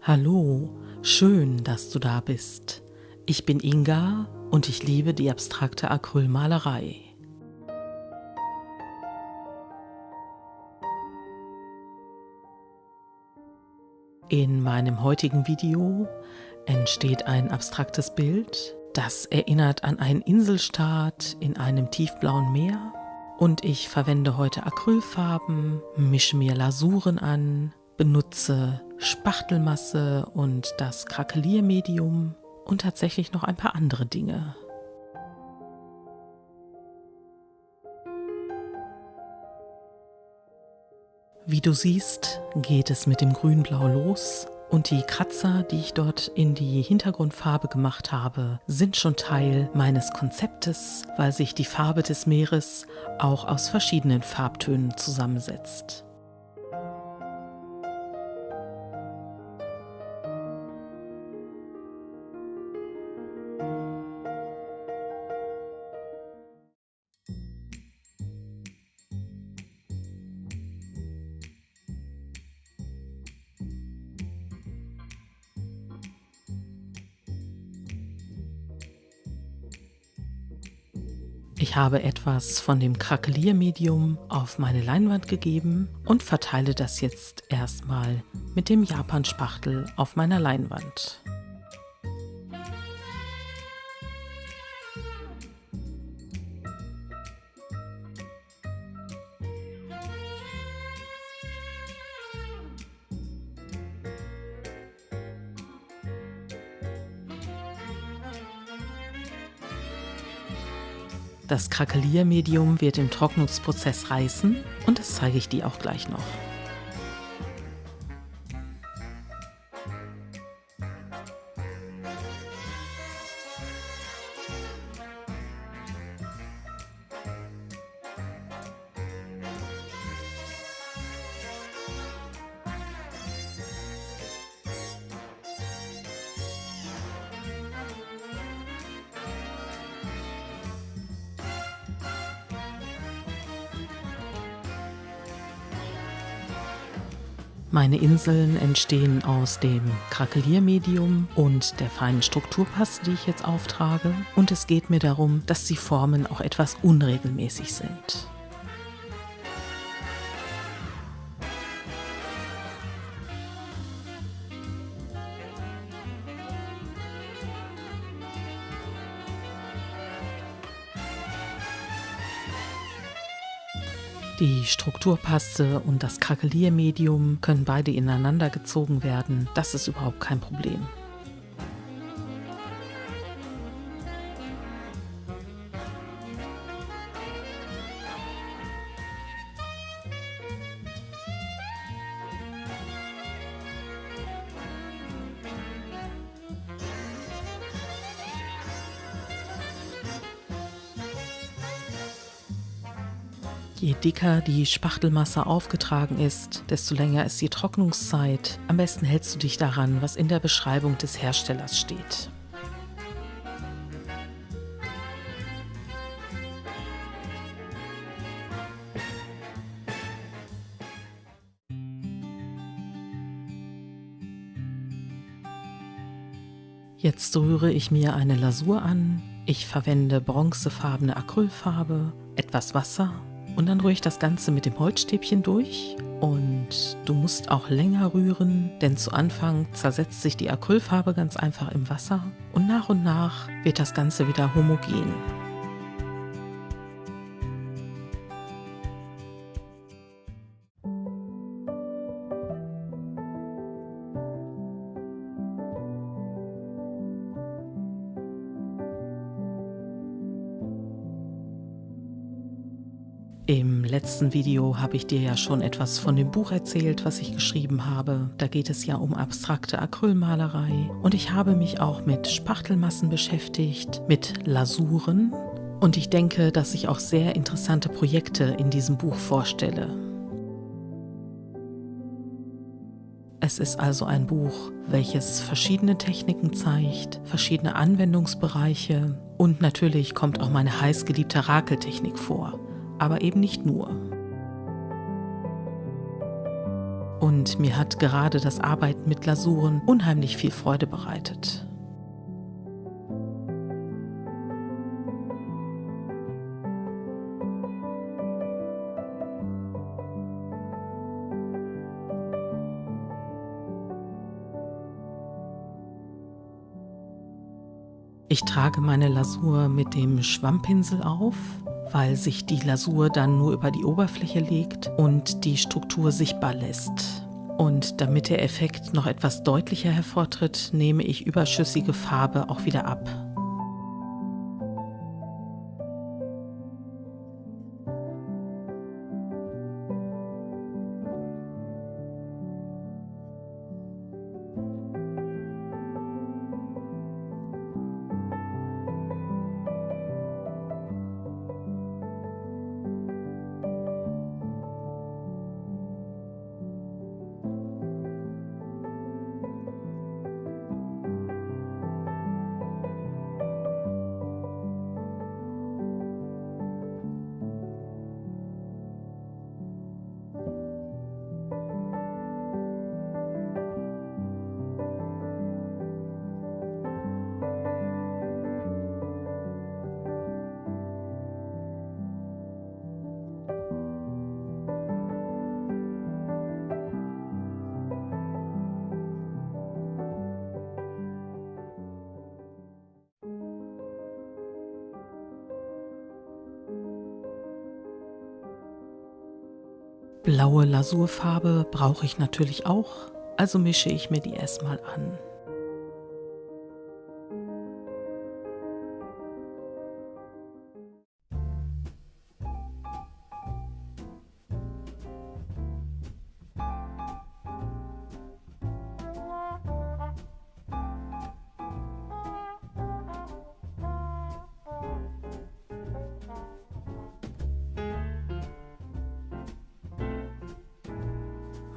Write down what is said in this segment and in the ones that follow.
Hallo, schön, dass du da bist. Ich bin Inga und ich liebe die abstrakte Acrylmalerei. In meinem heutigen Video entsteht ein abstraktes Bild, das erinnert an einen Inselstaat in einem tiefblauen Meer. Und ich verwende heute Acrylfarben, mische mir Lasuren an, benutze Spachtelmasse und das Krakeliermedium und tatsächlich noch ein paar andere Dinge. Wie du siehst, geht es mit dem Grün-Blau los und die Kratzer, die ich dort in die Hintergrundfarbe gemacht habe, sind schon Teil meines Konzeptes, weil sich die Farbe des Meeres auch aus verschiedenen Farbtönen zusammensetzt. Ich habe etwas von dem Krakeliermedium auf meine Leinwand gegeben und verteile das jetzt erstmal mit dem Japan-Spachtel auf meiner Leinwand. Das Krakeliermedium wird im Trocknungsprozess reißen und das zeige ich dir auch gleich noch. Meine Inseln entstehen aus dem Krakeliermedium und der feinen Strukturpaste, die ich jetzt auftrage. Und es geht mir darum, dass die Formen auch etwas unregelmäßig sind. Die Strukturpaste und das Krakeliermedium können beide ineinander gezogen werden. Das ist überhaupt kein Problem. Je dicker die Spachtelmasse aufgetragen ist, desto länger ist die Trocknungszeit. Am besten hältst du dich daran, was in der Beschreibung des Herstellers steht. Jetzt rühre ich mir eine Lasur an. Ich verwende bronzefarbene Acrylfarbe, etwas Wasser. Und dann rühre ich das Ganze mit dem Holzstäbchen durch und du musst auch länger rühren, denn zu Anfang zersetzt sich die Acrylfarbe ganz einfach im Wasser und nach wird das Ganze wieder homogen. Im letzten Video habe ich dir ja schon etwas von dem Buch erzählt, was ich geschrieben habe. Da geht es ja um abstrakte Acrylmalerei und ich habe mich auch mit Spachtelmassen beschäftigt, mit Lasuren und ich denke, dass ich auch sehr interessante Projekte in diesem Buch vorstelle. Es ist also ein Buch, welches verschiedene Techniken zeigt, verschiedene Anwendungsbereiche und natürlich kommt auch meine heißgeliebte Rakeltechnik vor. Aber eben nicht nur. Und mir hat gerade das Arbeiten mit Glasuren unheimlich viel Freude bereitet. Ich trage meine Lasur mit dem Schwammpinsel auf, weil sich die Lasur dann nur über die Oberfläche legt und die Struktur sichtbar lässt. Und damit der Effekt noch etwas deutlicher hervortritt, nehme ich überschüssige Farbe auch wieder ab. Blaue Lasurfarbe brauche ich natürlich auch, also mische ich mir die erstmal an.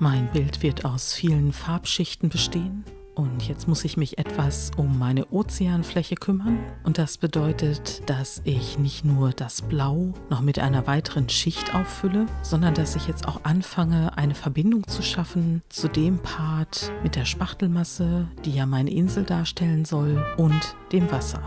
Mein Bild wird aus vielen Farbschichten bestehen und jetzt muss ich mich etwas um meine Ozeanfläche kümmern. Und das bedeutet, dass ich nicht nur das Blau noch mit einer weiteren Schicht auffülle, sondern dass ich jetzt auch anfange, eine Verbindung zu schaffen zu dem Part mit der Spachtelmasse, die ja meine Insel darstellen soll, und dem Wasser.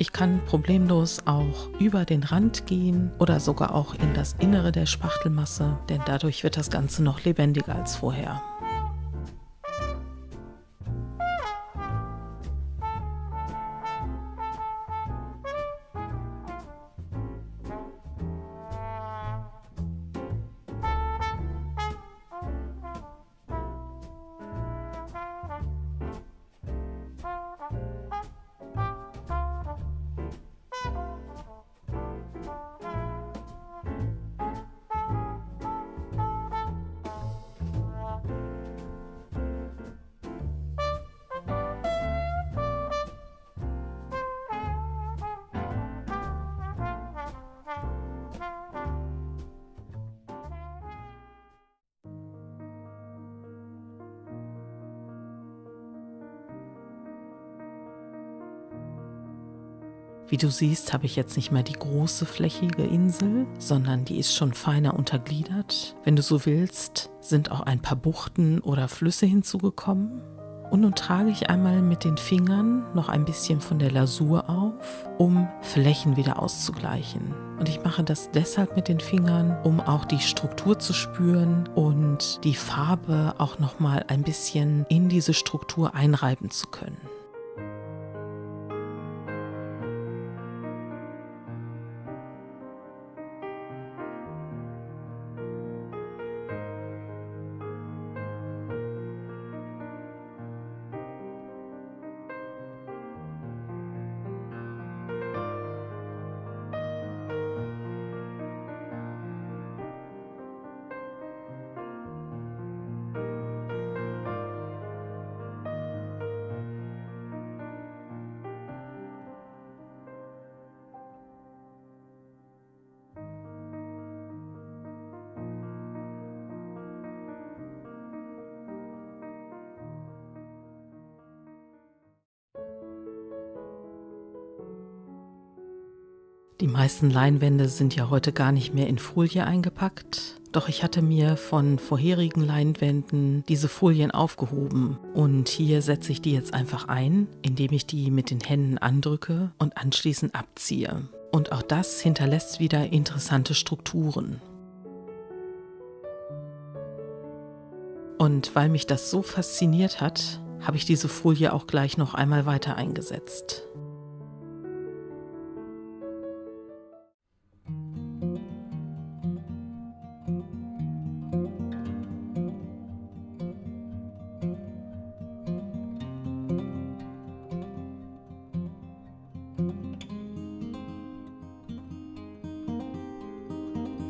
Ich kann problemlos auch über den Rand gehen oder sogar auch in das Innere der Spachtelmasse, denn dadurch wird das Ganze noch lebendiger als vorher. Wie du siehst, habe ich jetzt nicht mehr die große flächige Insel, sondern die ist schon feiner untergliedert. Wenn du so willst, sind auch ein paar Buchten oder Flüsse hinzugekommen. Und nun trage ich einmal mit den Fingern noch ein bisschen von der Lasur auf, um Flächen wieder auszugleichen. Und ich mache das deshalb mit den Fingern, um auch die Struktur zu spüren und die Farbe auch noch mal ein bisschen in diese Struktur einreiben zu können. Die meisten Leinwände sind ja heute gar nicht mehr in Folie eingepackt. Doch ich hatte mir von vorherigen Leinwänden diese Folien aufgehoben. Und hier setze ich die jetzt einfach ein, indem ich die mit den Händen andrücke und anschließend abziehe. Und auch das hinterlässt wieder interessante Strukturen. Und weil mich das so fasziniert hat, habe ich diese Folie auch gleich noch einmal weiter eingesetzt.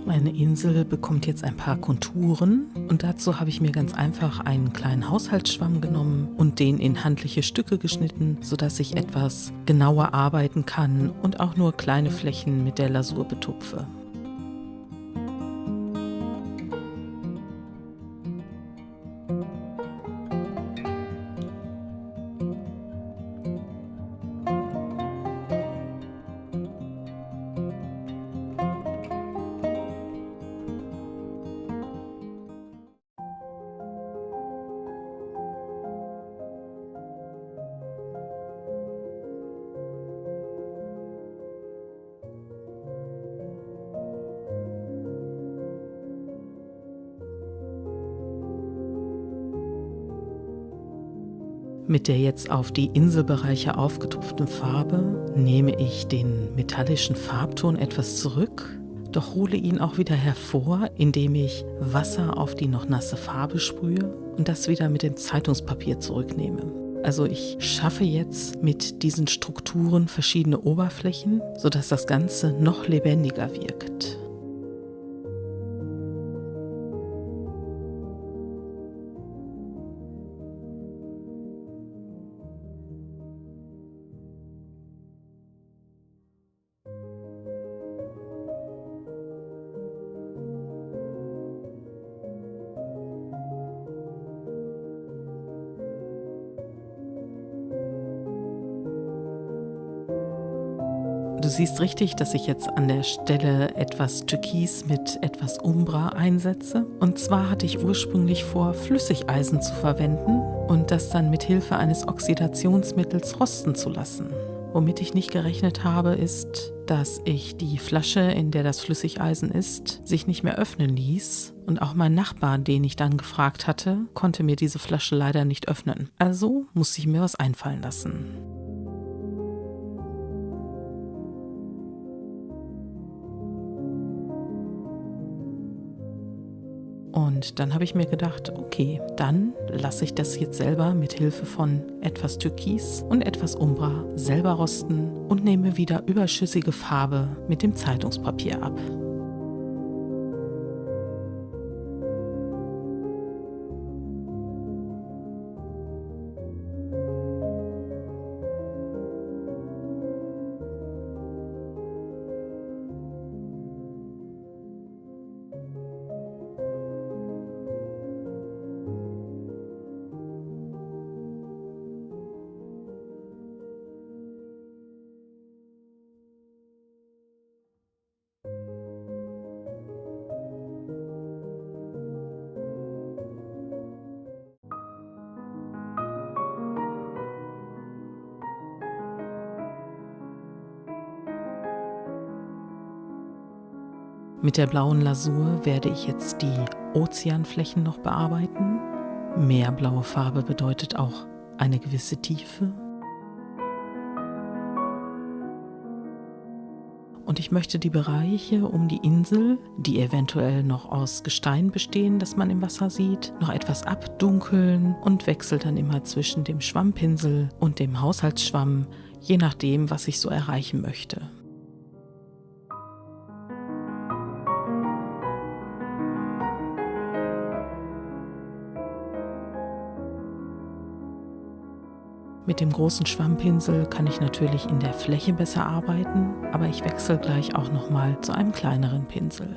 Meine Insel bekommt jetzt ein paar Konturen und dazu habe ich mir ganz einfach einen kleinen Haushaltsschwamm genommen und den in handliche Stücke geschnitten, sodass ich etwas genauer arbeiten kann und auch nur kleine Flächen mit der Lasur betupfe. Mit der jetzt auf die Inselbereiche aufgetupften Farbe nehme ich den metallischen Farbton etwas zurück, doch hole ihn auch wieder hervor, indem ich Wasser auf die noch nasse Farbe sprühe und das wieder mit dem Zeitungspapier zurücknehme. Also ich schaffe jetzt mit diesen Strukturen verschiedene Oberflächen, sodass das Ganze noch lebendiger wirkt. Du siehst richtig, dass ich jetzt an der Stelle etwas Türkis mit etwas Umbra einsetze. Und zwar hatte ich ursprünglich vor, Flüssigeisen zu verwenden und das dann mit Hilfe eines Oxidationsmittels rosten zu lassen. Womit ich nicht gerechnet habe, ist, dass ich die Flasche, in der das Flüssigeisen ist, sich nicht mehr öffnen ließ. Und auch mein Nachbar, den ich dann gefragt hatte, konnte mir diese Flasche leider nicht öffnen. Also musste ich mir was einfallen lassen. Und dann habe ich mir gedacht, okay, dann lasse ich das jetzt selber mit Hilfe von etwas Türkis und etwas Umbra selber rosten und nehme wieder überschüssige Farbe mit dem Zeitungspapier ab. Mit der blauen Lasur werde ich jetzt die Ozeanflächen noch bearbeiten. Mehr blaue Farbe bedeutet auch eine gewisse Tiefe. Und ich möchte die Bereiche um die Insel, die eventuell noch aus Gestein bestehen, das man im Wasser sieht, noch etwas abdunkeln und wechsle dann immer zwischen dem Schwammpinsel und dem Haushaltsschwamm, je nachdem, was ich so erreichen möchte. Mit dem großen Schwammpinsel kann ich natürlich in der Fläche besser arbeiten, aber ich wechsle gleich auch nochmal zu einem kleineren Pinsel.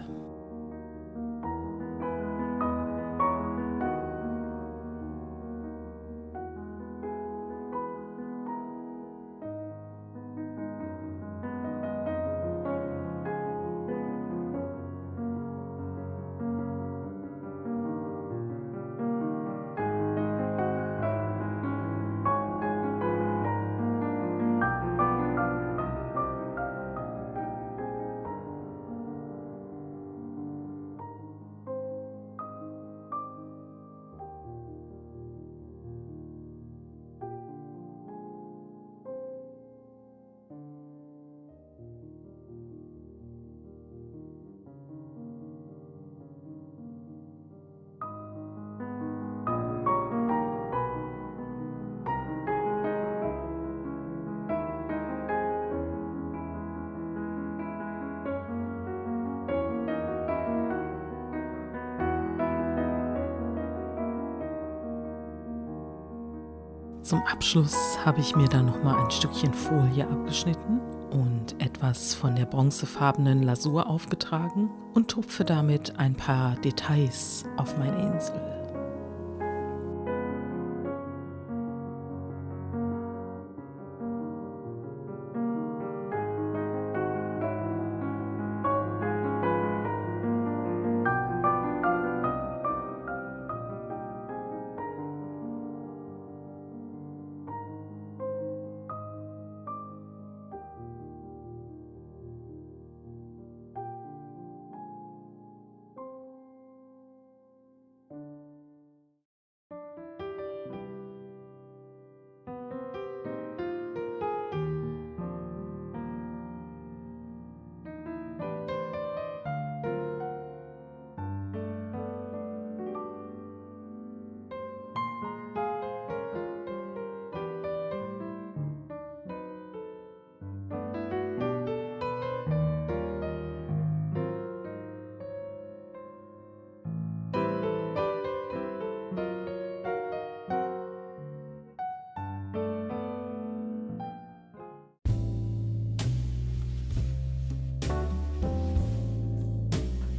Zum Abschluss habe ich mir dann nochmal ein Stückchen Folie abgeschnitten und etwas von der bronzefarbenen Lasur aufgetragen und tupfe damit ein paar Details auf meine Insel.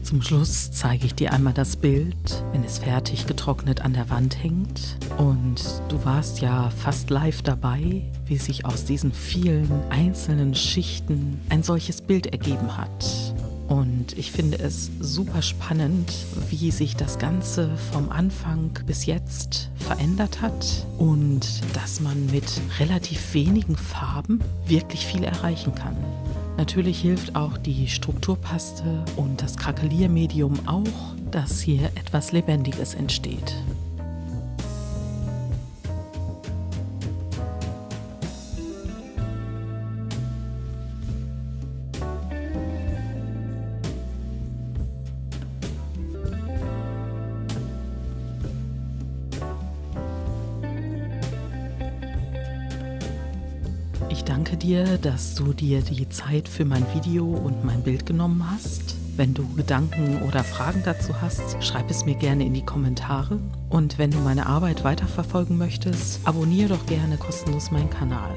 Zum Schluss zeige ich dir einmal das Bild, wenn es fertig getrocknet an der Wand hängt. Und du warst ja fast live dabei, wie sich aus diesen vielen einzelnen Schichten ein solches Bild ergeben hat. Und ich finde es super spannend, wie sich das Ganze vom Anfang bis jetzt verändert hat und dass man mit relativ wenigen Farben wirklich viel erreichen kann. Natürlich hilft auch die Strukturpaste und das Krakeliermedium auch, dass hier etwas Lebendiges entsteht. Ich danke dir, dass du dir die Zeit für mein Video und mein Bild genommen hast. Wenn du Gedanken oder Fragen dazu hast, schreib es mir gerne in die Kommentare. Und wenn du meine Arbeit weiterverfolgen möchtest, abonniere doch gerne kostenlos meinen Kanal.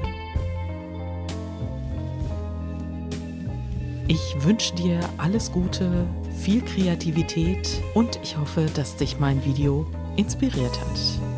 Ich wünsche dir alles Gute, viel Kreativität und ich hoffe, dass dich mein Video inspiriert hat.